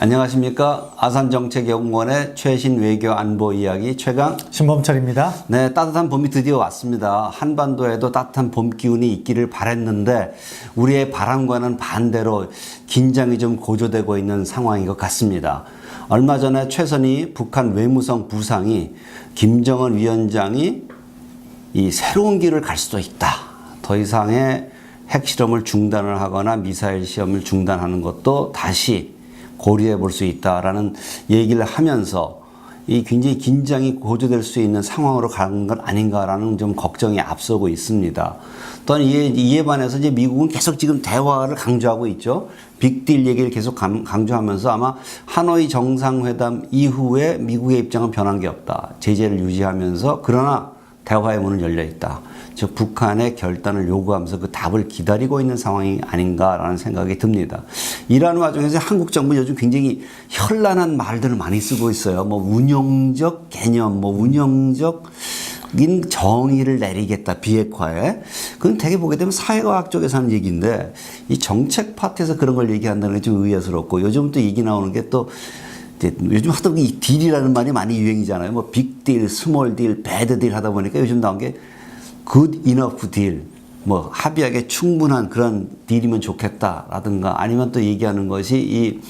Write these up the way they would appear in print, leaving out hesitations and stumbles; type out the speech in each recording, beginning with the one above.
안녕하십니까. 아산정책연구원의 최신 외교 안보 이야기 최강 신범철입니다. 네, 따뜻한 봄이 드디어 왔습니다. 한반도에도 따뜻한 봄 기운이 있기를 바랬는데 우리의 바람과는 반대로 긴장이 좀 고조되고 있는 상황인 것 같습니다. 얼마 전에 최선희 북한 외무성 부상이 김정은 위원장이 이 새로운 길을 갈 수도 있다. 더 이상의 핵실험을 중단을 하거나 미사일 시험을 중단하는 것도 다시 고려해 볼 수 있다라는 얘기를 하면서 이 굉장히 긴장이 고조될 수 있는 상황으로 가는 건 아닌가라는 좀 걱정이 앞서고 있습니다. 또한 이에 반해서 이제 미국은 계속 지금 대화를 강조하고 있죠. 빅딜 얘기를 계속 강조하면서 아마 하노이 정상회담 이후에 미국의 입장은 변한 게 없다. 제재를 유지하면서 그러나 대화의 문은 열려 있다. 즉 북한의 결단을 요구하면서 그 답을 기다리고 있는 상황이 아닌가라는 생각이 듭니다. 이러한 와중에서 한국 정부 요즘 굉장히 현란한 말들을 많이 쓰고 있어요. 뭐 운영적 개념, 뭐 운영적인 정의를 내리겠다 비핵화에. 그건 되게 보게 되면 사회과학 쪽에서 하는 얘기인데 이 정책 파트에서 그런 걸 얘기한다는 게 좀 의아스럽고 요즘 또 얘기 나오는 게 또 요즘 하던 이 딜이라는 말이 많이 유행이잖아요. 뭐 빅딜, 스몰딜, 배드딜 하다 보니까 요즘 나온 게 good enough deal, 뭐 합의하기에 충분한 그런 딜이면 좋겠다라든가 아니면 또 얘기하는 것이 이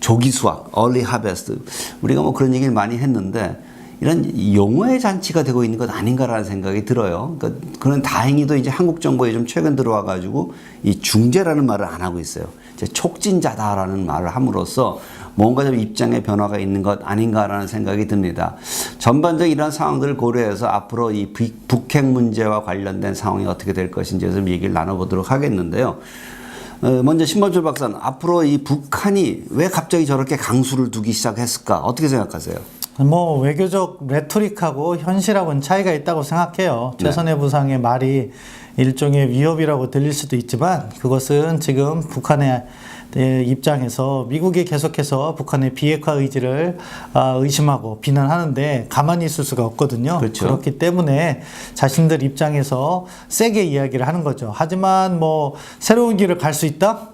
조기 수확, early harvest. 우리가 뭐 그런 얘기를 많이 했는데 이런 용어의 잔치가 되고 있는 것 아닌가라는 생각이 들어요. 그러니까 그런 다행히도 이제 한국 정부에 좀 최근 들어와 가지고 이 중재라는 말을 안 하고 있어요. 이제 촉진자다라는 말을 함으로써 뭔가 좀 입장의 변화가 있는 것 아닌가라는 생각이 듭니다. 전반적인 이런 상황들을 고려해서 앞으로 이 북핵 문제와 관련된 상황이 어떻게 될 것인지에 좀 얘기를 나눠보도록 하겠는데요. 먼저 신범철 박사는 앞으로 이 북한이 왜 갑자기 저렇게 강수를 두기 시작했을까? 어떻게 생각하세요? 뭐 외교적 레토릭하고 현실하고는 차이가 있다고 생각해요. 네. 최선희 부상의 말이 일종의 위협이라고 들릴 수도 있지만 그것은 지금 북한의 입장에서 미국이 계속해서 북한의 비핵화 의지를 의심하고 비난하는데 가만히 있을 수가 없거든요. 그렇죠. 그렇기 때문에 자신들 입장에서 세게 이야기를 하는 거죠. 하지만 뭐 새로운 길을 갈 수 있다?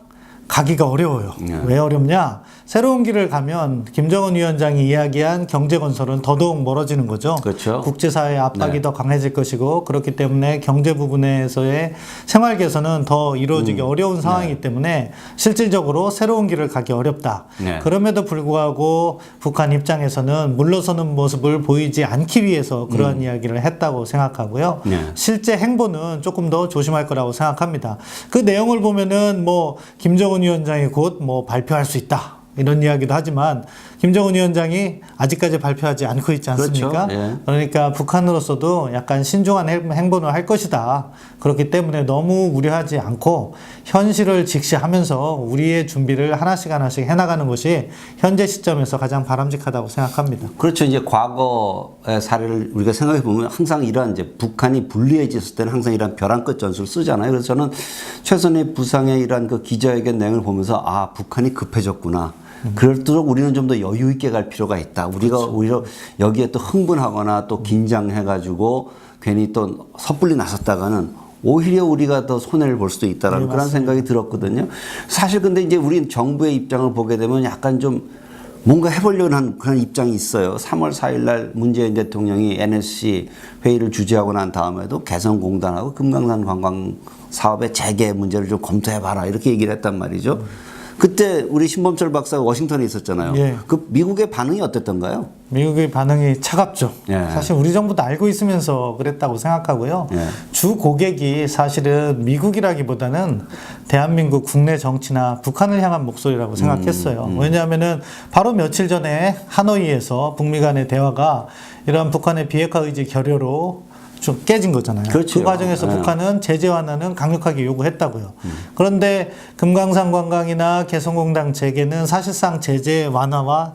가기가 어려워요. 네. 왜 어렵냐? 새로운 길을 가면 김정은 위원장이 이야기한 경제 건설은 더더욱 멀어지는 거죠. 그렇죠. 국제사회의 압박이 네. 더 강해질 것이고 그렇기 때문에 경제 부분에서의 생활 개선은 더 이루어지기 어려운 상황이기 때문에 실질적으로 새로운 길을 가기 어렵다. 네. 그럼에도 불구하고 북한 입장에서는 물러서는 모습을 보이지 않기 위해서 그러한 이야기를 했다고 생각하고요. 네. 실제 행보는 조금 더 조심할 거라고 생각합니다. 그 내용을 보면은 뭐 김정은 위원장이 곧 뭐 발표할 수 있다. 이런 이야기도 하지만 김정은 위원장이 아직까지 발표하지 않고 있지 않습니까? 그렇죠. 예. 그러니까 북한으로서도 약간 신중한 행보를 할 것이다. 그렇기 때문에 너무 우려하지 않고 현실을 직시하면서 우리의 준비를 하나씩 해나가는 것이 현재 시점에서 가장 바람직하다고 생각합니다. 그렇죠. 이제 과거의 사례를 우리가 생각해 보면 항상 이러한 이제 북한이 불리해졌을 때는 항상 이런 벼랑 끝 전술을 쓰잖아요. 그래서 저는 최선희 부상의 이러한 그 기자회견 내용을 보면서 아, 북한이 급해졌구나. 그럴수록 우리는 좀 더 여유 있게 갈 필요가 있다. 우리가 그렇죠. 오히려 여기에 또 흥분하거나 또 긴장해가지고 괜히 또 섣불리 나섰다가는 오히려 우리가 더 손해를 볼 수도 있다라는 그런 생각이 들었거든요. 사실 근데 이제 우리 정부의 입장을 보게 되면 약간 좀 뭔가 해보려는 하는 그런 입장이 있어요. 3월 4일 날 문재인 대통령이 NSC 회의를 주재하고 난 다음에도 개성공단하고 금강산 관광 사업의 재개 문제를 좀 검토해봐라 이렇게 얘기를 했단 말이죠. 그때 우리 신범철 박사가 워싱턴에 있었잖아요. 예. 그 미국의 반응이 어땠던가요? 미국의 반응이 차갑죠. 예. 사실 우리 정부도 알고 있으면서 그랬다고 생각하고요. 예. 주 고객이 사실은 미국이라기보다는 대한민국 국내 정치나 북한을 향한 목소리라고 생각했어요. 왜냐하면은 바로 며칠 전에 하노이에서 북미 간의 대화가 이러한 북한의 비핵화 의지 결여로 좀 깨진 거잖아요. 그렇죠. 그 과정에서 네. 북한은 제재 완화는 강력하게 요구했다고요. 그런데 금강산 관광이나 개성공단 재개는 사실상 제재 완화와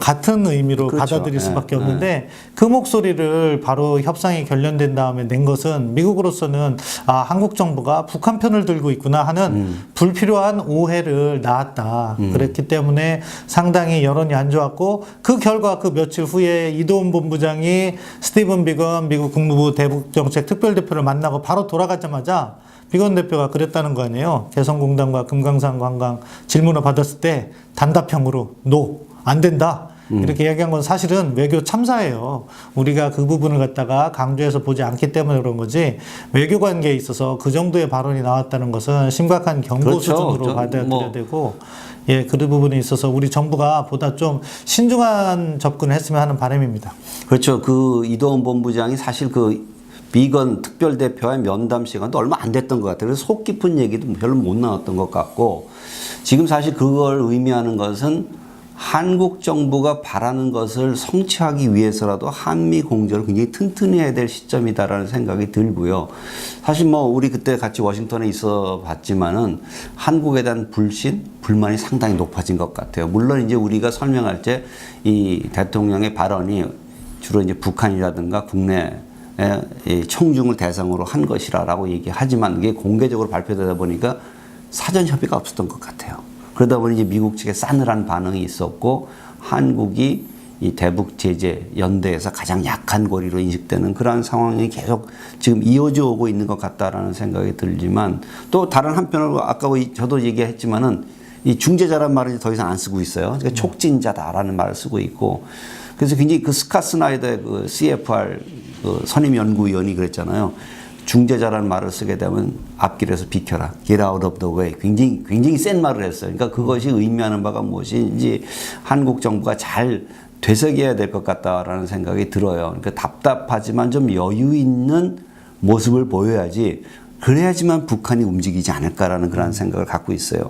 같은 의미로 그렇죠. 받아들일 수밖에 예, 없는데 그 목소리를 바로 협상이 결렬된 다음에 낸 것은 미국으로서는 한국 정부가 북한 편을 들고 있구나 하는 불필요한 오해를 낳았다. 그랬기 때문에 상당히 여론이 안 좋았고 그 결과 그 며칠 후에 이도훈 본부장이 스티븐 비건 미국 국무부 대북정책 특별대표를 만나고 바로 돌아가자마자 비건 대표가 그랬다는 거 아니에요. 개성공단과 금강산 관광 질문을 받았을 때 단답형으로 노, 안 된다. 이렇게 이야기한 건 사실은 외교 참사예요. 우리가 그 부분을 갖다가 강조해서 보지 않기 때문에 그런 거지 외교 관계에 있어서 그 정도의 발언이 나왔다는 것은 심각한 경고 그렇죠. 수준으로 받아들여야 되고 예, 그 부분에 있어서 우리 정부가 보다 좀 신중한 접근을 했으면 하는 바람입니다. 그렇죠. 그 이도훈 본부장이 사실 그 비건 특별대표와의 면담 시간도 얼마 안 됐던 것 같아요. 그래서 속 깊은 얘기도 별로 못 나왔던 것 같고 지금 사실 그걸 의미하는 것은 한국 정부가 바라는 것을 성취하기 위해서라도 한미 공조를 굉장히 튼튼히 해야 될 시점이다라는 생각이 들고요. 사실 뭐 우리 그때 같이 워싱턴에 있어 봤지만은 한국에 대한 불신, 불만이 상당히 높아진 것 같아요. 물론 이제 우리가 설명할 때 이 대통령의 발언이 주로 이제 북한이라든가 국내 청중을 대상으로 한 것이라고 얘기하지만 이게 공개적으로 발표되다 보니까 사전 협의가 없었던 것 같아요. 그러다 보니 이제 미국 측에 싸늘한 반응이 있었고 한국이 이 대북 제재 연대에서 가장 약한 고리로 인식되는 그러한 상황이 계속 지금 이어져 오고 있는 것 같다라는 생각이 들지만 또 다른 한편으로 아까 저도 얘기했지만은 이 중재자란 말을 더 이상 안 쓰고 있어요. 그러니까 촉진자다라는 말을 쓰고 있고 그래서 굉장히 그 스캇 스나이더의 그 CFR 그 선임 연구위원이 그랬잖아요. 중재자라는 말을 쓰게 되면 앞길에서 비켜라. Get out of the way. 굉장히 센 말을 했어요. 그러니까 그것이 의미하는 바가 무엇인지 한국 정부가 잘 되새겨야 될 것 같다라는 생각이 들어요. 그러니까 답답하지만 좀 여유 있는 모습을 보여야지 그래야지만 북한이 움직이지 않을까라는 그런 생각을 갖고 있어요.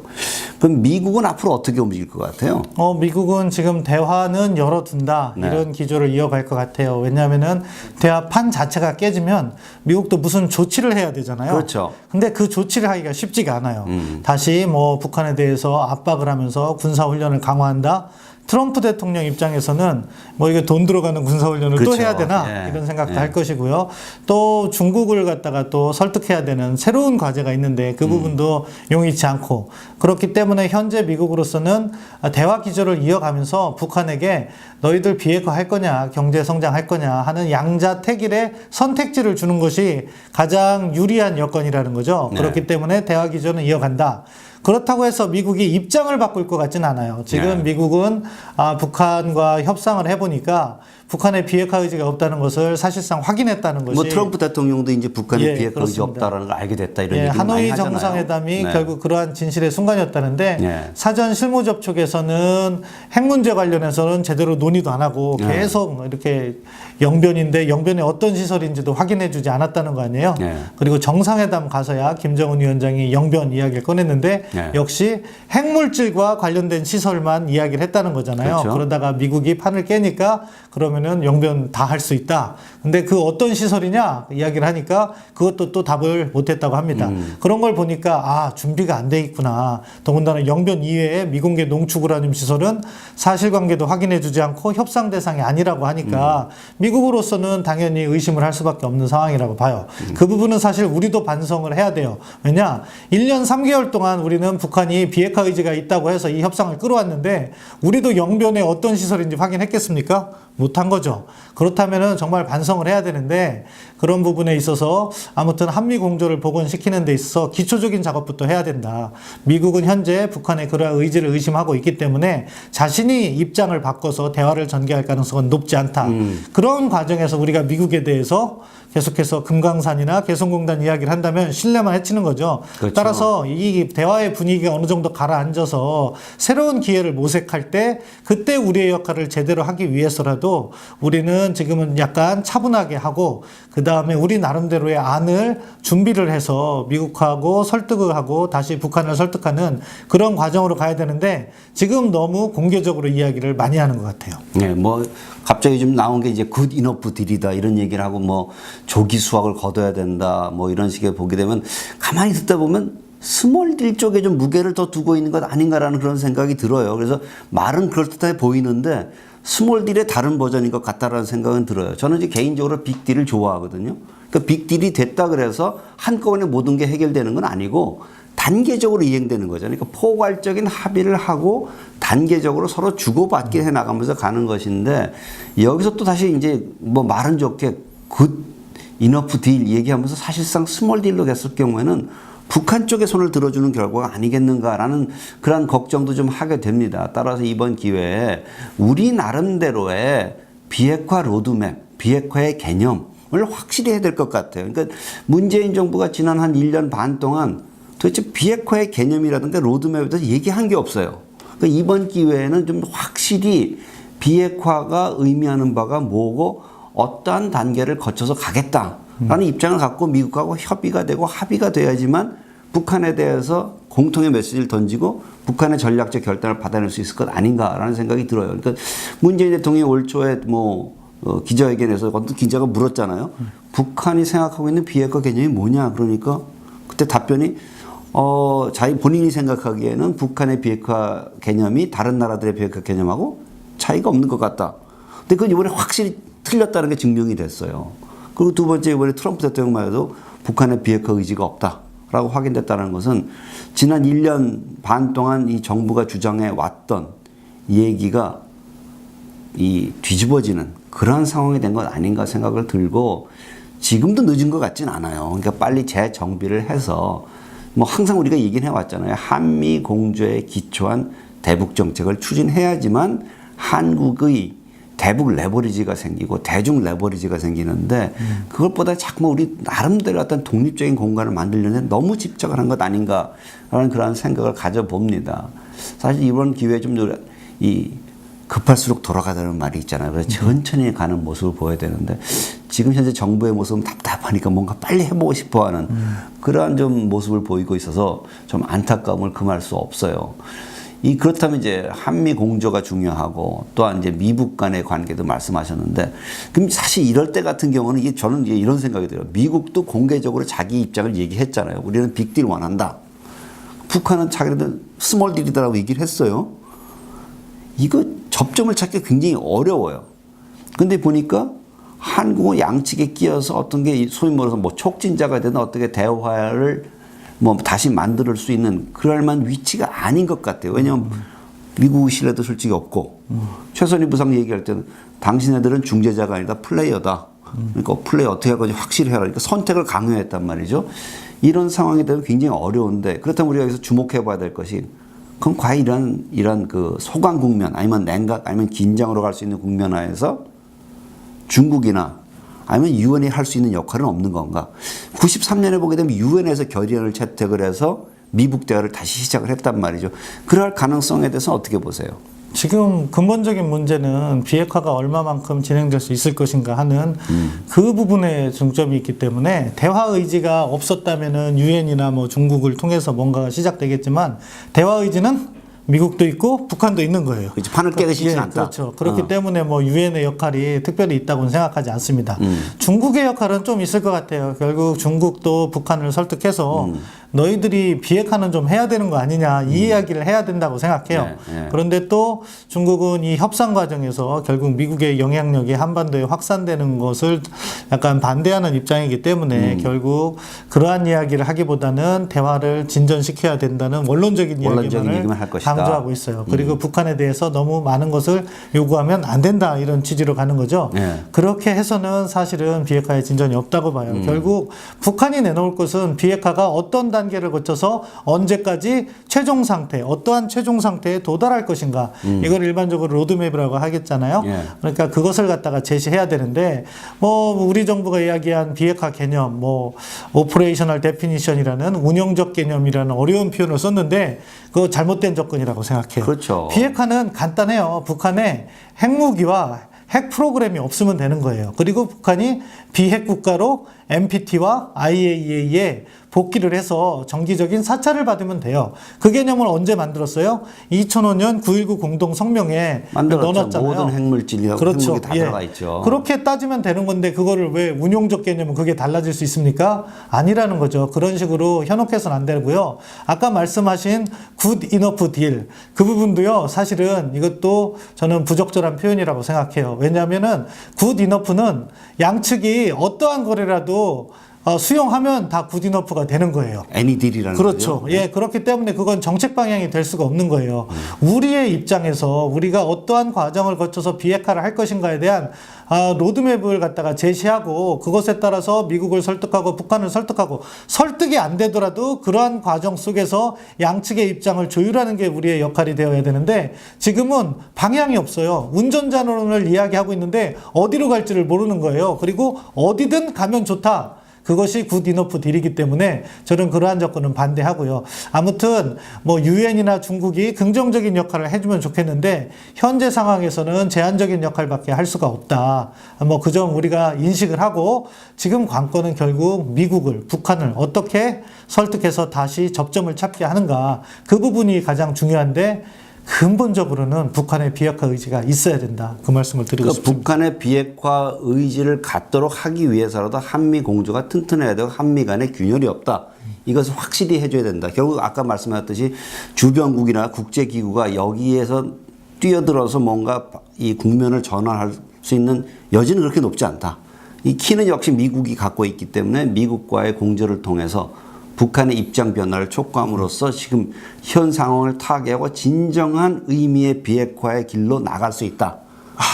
그럼 미국은 앞으로 어떻게 움직일 것 같아요? 미국은 지금 대화는 열어둔다. 네. 이런 기조를 이어갈 것 같아요. 왜냐하면은 대화판 자체가 깨지면 미국도 무슨 조치를 해야 되잖아요. 그렇죠. 근데 그 조치를 하기가 쉽지가 않아요. 다시 뭐 북한에 대해서 압박을 하면서 군사훈련을 강화한다. 트럼프 대통령 입장에서는 뭐 이게 돈 들어가는 군사훈련을 그렇죠. 또 해야 되나 예. 이런 생각도 예. 할 것이고요. 또 중국을 갖다가 또 설득해야 되는 새로운 과제가 있는데 그 부분도 용이치 않고 그렇기 때문에 현재 미국으로서는 대화 기조를 이어가면서 북한에게 너희들 비핵화 할 거냐 경제 성장할 거냐 하는 양자택일의 선택지를 주는 것이 가장 유리한 여건이라는 거죠. 네. 그렇기 때문에 대화 기조는 이어간다. 그렇다고 해서 미국이 입장을 바꿀 것 같진 않아요. 지금 네. 미국은 북한과 협상을 해보니까 북한의 비핵화 의지가 없다는 것을 사실상 확인했다는 것이 뭐 트럼프 대통령도 이제 북한의 예, 비핵화 의지 그렇습니다. 없다라는 걸 알게 됐다 이런 얘기 많이 하노이 하잖아요. 정상회담이 네. 결국 그러한 진실의 순간이었다는데 네. 사전 실무 접촉에서는 핵 문제 관련해서는 제대로 논의도 안 하고 네. 계속 이렇게 영변인데 영변이 어떤 시설인지도 확인해주지 않았다는 거 아니에요. 네. 그리고 정상회담 가서야 김정은 위원장이 영변 이야기를 꺼냈는데 네. 역시 핵물질과 관련된 시설만 이야기를 했다는 거잖아요. 그렇죠. 그러다가 미국이 판을 깨니까 그러면은 영변 다 할 수 있다. 근데 그 어떤 시설이냐 이야기를 하니까 그것도 또 답을 못했다고 합니다. 그런 걸 보니까 준비가 안 돼 있구나. 더군다나 영변 이외에 미공개 농축우라늄 시설은 사실관계도 확인해주지 않고 협상 대상이 아니라고 하니까 미국으로서는 당연히 의심을 할 수밖에 없는 상황이라고 봐요. 그 부분은 사실 우리도 반성을 해야 돼요. 왜냐 1년 3개월 동안 우리는 북한이 비핵화 의지가 있다고 해서 이 협상을 끌어왔는데 우리도 영변에 어떤 시설인지 확인했겠습니까? 못한 거죠. 그렇다면은 정말 반성을 해야 되는데 그런 부분에 있어서 아무튼 한미 공조를 복원시키는 데 있어서 기초적인 작업부터 해야 된다. 미국은 현재 북한의 그러한 의지를 의심하고 있기 때문에 자신이 입장을 바꿔서 대화를 전개할 가능성은 높지 않다. 그런 과정에서 우리가 미국에 대해서 계속해서 금강산이나 개성공단 이야기를 한다면 신뢰만 해치는 거죠. 그렇죠. 따라서 이 대화의 분위기가 어느 정도 가라앉아서 새로운 기회를 모색할 때 그때 우리의 역할을 제대로 하기 위해서라도 우리는 지금은 약간 차분하게 하고 그 다음에 우리 나름대로의 안을 준비를 해서 미국하고 설득을 하고 다시 북한을 설득하는 그런 과정으로 가야 되는데 지금 너무 공개적으로 이야기를 많이 하는 것 같아요. 네, 뭐 갑자기 좀 나온 게 이제 굿 이너프 딜이다 이런 얘기를 하고 뭐 조기 수확을 거둬야 된다 뭐 이런 식의 보게 되면 가만히 듣다 보면 스몰 딜 쪽에 좀 무게를 더 두고 있는 것 아닌가라는 그런 생각이 들어요. 그래서 말은 그럴듯해 보이는데 스몰 딜의 다른 버전인 것 같다라는 생각은 들어요. 저는 이제 개인적으로 빅딜을 좋아하거든요. 그러니까 빅딜이 됐다 그래서 한꺼번에 모든 게 해결되는 건 아니고 단계적으로 이행되는 거잖아요. 그러니까 포괄적인 합의를 하고 단계적으로 서로 주고받게 해 나가면서 가는 것인데 여기서 또 다시 이제 뭐 말은 좋게 굿 이너프 딜 얘기하면서 사실상 스몰 딜로 됐을 경우에는 북한 쪽에 손을 들어주는 결과가 아니겠는가라는 그런 걱정도 좀 하게 됩니다. 따라서 이번 기회에 우리 나름대로의 비핵화 로드맵, 비핵화의 개념을 확실히 해야 될 것 같아요. 그러니까 문재인 정부가 지난 한 1년 반 동안 도대체 비핵화의 개념이라든가 로드맵에 대해서 얘기한 게 없어요. 그러니까 이번 기회에는 좀 확실히 비핵화가 의미하는 바가 뭐고 어떠한 단계를 거쳐서 가겠다라는 입장을 갖고 미국하고 협의가 되고 합의가 돼야지만 북한에 대해서 공통의 메시지를 던지고 북한의 전략적 결단을 받아낼 수 있을 것 아닌가라는 생각이 들어요. 그러니까 문재인 대통령이 올 초에 기자회견에서 어떤 기자가 물었잖아요. 북한이 생각하고 있는 비핵화 개념이 뭐냐? 그러니까 그때 답변이 본인이 생각하기에는 북한의 비핵화 개념이 다른 나라들의 비핵화 개념하고 차이가 없는 것 같다. 근데 그건 이번에 확실히 틀렸다는 게 증명이 됐어요. 그리고 두 번째 이번에 트럼프 대통령만 해도 북한의 비핵화 의지가 없다라고 확인됐다는 것은 지난 1년 반 동안 이 정부가 주장해 왔던 얘기가 이 뒤집어지는 그런 상황이 된 것 아닌가 생각을 들고 지금도 늦은 것 같진 않아요. 그러니까 빨리 재정비를 해서 뭐 항상 우리가 얘기는 해왔잖아요. 한미 공조에 기초한 대북 정책을 추진해야지만 한국의 대북 레버리지가 생기고 대중 레버리지가 생기는데 그것보다 자꾸 우리 나름대로 어떤 독립적인 공간을 만들려는 데 너무 집착을 한 것 아닌가라는 그런 생각을 가져봅니다. 사실 이번 기회에 좀 급할수록 돌아가다는 말이 있잖아요. 그래서 천천히 가는 모습을 보여야 되는데 지금 현재 정부의 모습은 답답하니까 뭔가 빨리 해보고 싶어하는 그러한 좀 모습을 보이고 있어서 좀 안타까움을 금할 수 없어요. 그렇다면 이제 한미 공조가 중요하고 또한 이제 미국 간의 관계도 말씀하셨는데 그럼 사실 이럴 때 같은 경우는 저는 이런 생각이 들어요. 미국도 공개적으로 자기 입장을 얘기했잖아요. 우리는 빅딜 원한다. 북한은 자기네들 스몰 딜이다라고 얘기를 했어요. 이거 접점을 찾기가 굉장히 어려워요. 근데 보니까 한국은 양측에 끼어서 어떤 게 소위 말해서 촉진자가 되든 어떻게 대화를 다시 만들 수 있는 그럴 만한 위치가 아닌 것 같아요. 왜냐하면 미국 신뢰도 솔직히 없고 최선희 부상 얘기할 때는 당신네들은 중재자가 아니다 플레이어다. 그러니까 플레이 어떻게 할 건지 확실히 해라. 그러니까 선택을 강요했단 말이죠. 이런 상황이 되면 굉장히 어려운데 그렇다면 우리가 여기서 주목해 봐야 될 것이 그럼 과연 이런 그 소강 국면 아니면 냉각 아니면 긴장으로 갈 수 있는 국면하에서 중국이나 아니면 유엔이 할 수 있는 역할은 없는 건가? 93년에 보게 되면 유엔에서 결의안을 채택을 해서 미북 대화를 다시 시작을 했단 말이죠. 그럴 가능성에 대해서 어떻게 보세요? 지금 근본적인 문제는 비핵화가 얼마만큼 진행될 수 있을 것인가 하는 그 부분에 중점이 있기 때문에 대화 의지가 없었다면은 유엔이나 중국을 통해서 뭔가가 시작되겠지만 대화 의지는 미국도 있고 북한도 있는 거예요. 그렇죠. 판을 깨기 쉽지 않다. 그렇죠. 그렇기 때문에 유엔의 역할이 특별히 있다고는 생각하지 않습니다. 중국의 역할은 좀 있을 것 같아요. 결국 중국도 북한을 설득해서 너희들이 비핵화는 좀 해야 되는 거 아니냐 이 이야기를 해야 된다고 생각해요. 네. 그런데 또 중국은 이 협상 과정에서 결국 미국의 영향력이 한반도에 확산되는 것을 약간 반대하는 입장이기 때문에 결국 그러한 이야기를 하기보다는 대화를 진전시켜야 된다는 원론적인 이야기만을 할 것이다. 강조하고 있어요. 그리고 북한에 대해서 너무 많은 것을 요구하면 안 된다 이런 취지로 가는 거죠. 네. 그렇게 해서는 사실은 비핵화의 진전이 없다고 봐요. 결국 북한이 내놓을 것은 비핵화가 어떤 단계를 거쳐서 언제까지 최종 상태, 어떠한 최종 상태에 도달할 것인가. 이걸 일반적으로 로드맵이라고 하겠잖아요. 예. 그러니까 그것을 갖다가 제시해야 되는데 우리 정부가 이야기한 비핵화 개념, 오퍼레이셔널 데피니션이라는 운영적 개념이라는 어려운 표현을 썼는데 그거 잘못된 접근이라고 생각해요. 그렇죠. 비핵화는 간단해요. 북한에 핵무기와 핵 프로그램이 없으면 되는 거예요. 그리고 북한이 비핵 국가로 NPT와 IAEA에 복귀를 해서 정기적인 사찰을 받으면 돼요. 그 개념을 언제 만들었어요? 2005년 9.19 공동 성명에 만들었죠. 넣어놨잖아요. 모든 핵물질이나 그렇죠. 핵무기 다 들어가 있죠. 그렇게 따지면 되는 건데 그거를 왜 운용적 개념은 그게 달라질 수 있습니까? 아니라는 거죠. 그런 식으로 현혹해서는 안 되고요. 아까 말씀하신 good enough deal 그 부분도요. 사실은 이것도 저는 부적절한 표현이라고 생각해요. 왜냐하면은 good enough는 양측이 어떠한 거래라도 수용하면 다 굿이너프가 되는 거예요. 애니딜이라는 그렇죠. 거죠. 예, 그렇기 때문에 그건 정책 방향이 될 수가 없는 거예요. 우리의 입장에서 우리가 어떠한 과정을 거쳐서 비핵화를 할 것인가에 대한 로드맵을 갖다가 제시하고 그것에 따라서 미국을 설득하고 북한을 설득하고 설득이 안 되더라도 그러한 과정 속에서 양측의 입장을 조율하는 게 우리의 역할이 되어야 되는데 지금은 방향이 없어요. 운전자론을 이야기하고 있는데 어디로 갈지를 모르는 거예요. 그리고 어디든 가면 좋다. 그것이 굿 이너프 딜이기 때문에 저는 그러한 접근은 반대하고요. 아무튼 뭐 유엔이나 중국이 긍정적인 역할을 해주면 좋겠는데 현재 상황에서는 제한적인 역할밖에 할 수가 없다. 뭐 그 점 우리가 인식을 하고 지금 관건은 결국 미국을 북한을 어떻게 설득해서 다시 접점을 찾게 하는가 그 부분이 가장 중요한데 근본적으로는 북한의 비핵화 의지가 있어야 된다. 그 말씀을 드리고 그러니까 싶습니다. 북한의 비핵화 의지를 갖도록 하기 위해서라도 한미 공조가 튼튼해야 되고 한미 간에 균열이 없다. 이것을 확실히 해줘야 된다. 결국 아까 말씀하셨듯이 주변국이나 국제기구가 여기에서 뛰어들어서 뭔가 이 국면을 전환할 수 있는 여지는 그렇게 높지 않다. 이 키는 역시 미국이 갖고 있기 때문에 미국과의 공조를 통해서 북한의 입장 변화를 촉구함으로써 지금 현 상황을 타개하고 진정한 의미의 비핵화의 길로 나갈 수 있다.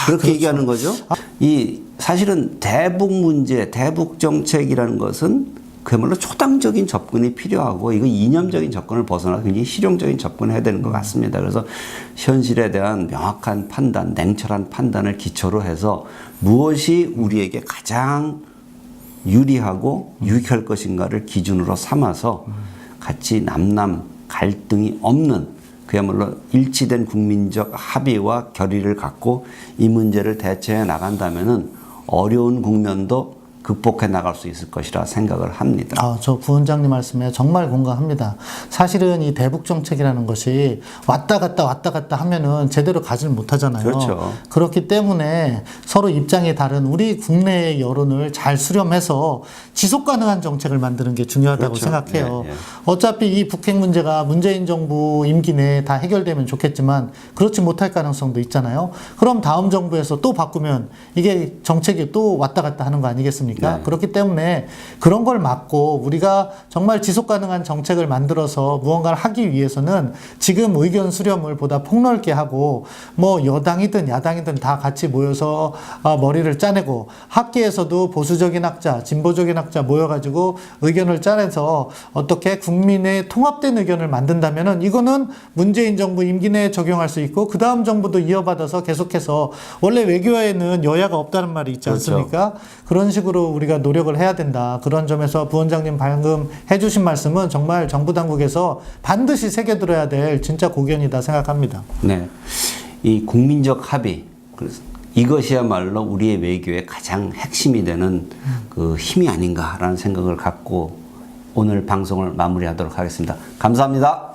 그렇게 그렇죠. 얘기하는 거죠. 이 사실은 대북 문제, 대북 정책이라는 것은 그야말로 초당적인 접근이 필요하고 이거 이념적인 접근을 벗어나 굉장히 실용적인 접근을 해야 되는 것 같습니다. 그래서 현실에 대한 명확한 판단, 냉철한 판단을 기초로 해서 무엇이 우리에게 가장 유리하고 유익할 것인가를 기준으로 삼아서 같이 남남 갈등이 없는 그야말로 일치된 국민적 합의와 결의를 갖고 이 문제를 대처해 나간다면은 어려운 국면도 극복해 나갈 수 있을 것이라 생각을 합니다. 저 부원장님 말씀에 정말 공감합니다. 사실은 이 대북 정책이라는 것이 왔다 갔다 하면은 제대로 가지를 못하잖아요. 그렇죠. 그렇기 때문에 서로 입장이 다른 우리 국내의 여론을 잘 수렴해서 지속 가능한 정책을 만드는 게 중요하다고 그렇죠. 생각해요. 예, 예. 어차피 이 북핵 문제가 문재인 정부 임기 내에 다 해결되면 좋겠지만 그렇지 못할 가능성도 있잖아요. 그럼 다음 정부에서 또 바꾸면 이게 정책이 또 왔다 갔다 하는 거 아니겠습니까? 네. 그렇기 때문에 그런 걸 막고 우리가 정말 지속 가능한 정책을 만들어서 무언가를 하기 위해서는 지금 의견 수렴을 보다 폭넓게 하고 뭐 여당이든 야당이든 다 같이 모여서 머리를 짜내고 학계에서도 보수적인 학자, 진보적인 학자 모여가지고 의견을 짜내서 어떻게 국민의 통합된 의견을 만든다면은 이거는 문재인 정부 임기 내에 적용할 수 있고 그 다음 정부도 이어받아서 계속해서 원래 외교에는 여야가 없다는 말이 있지 그렇죠. 않습니까? 그런 식으로 우리가 노력을 해야 된다. 그런 점에서 부원장님 방금 해주신 말씀은 정말 정부 당국에서 반드시 새겨들어야 될 진짜 고견이다 생각합니다. 네, 이 국민적 합의 그래서 이것이야말로 우리의 외교의 가장 핵심이 되는 그 힘이 아닌가라는 생각을 갖고 오늘 방송을 마무리하도록 하겠습니다. 감사합니다.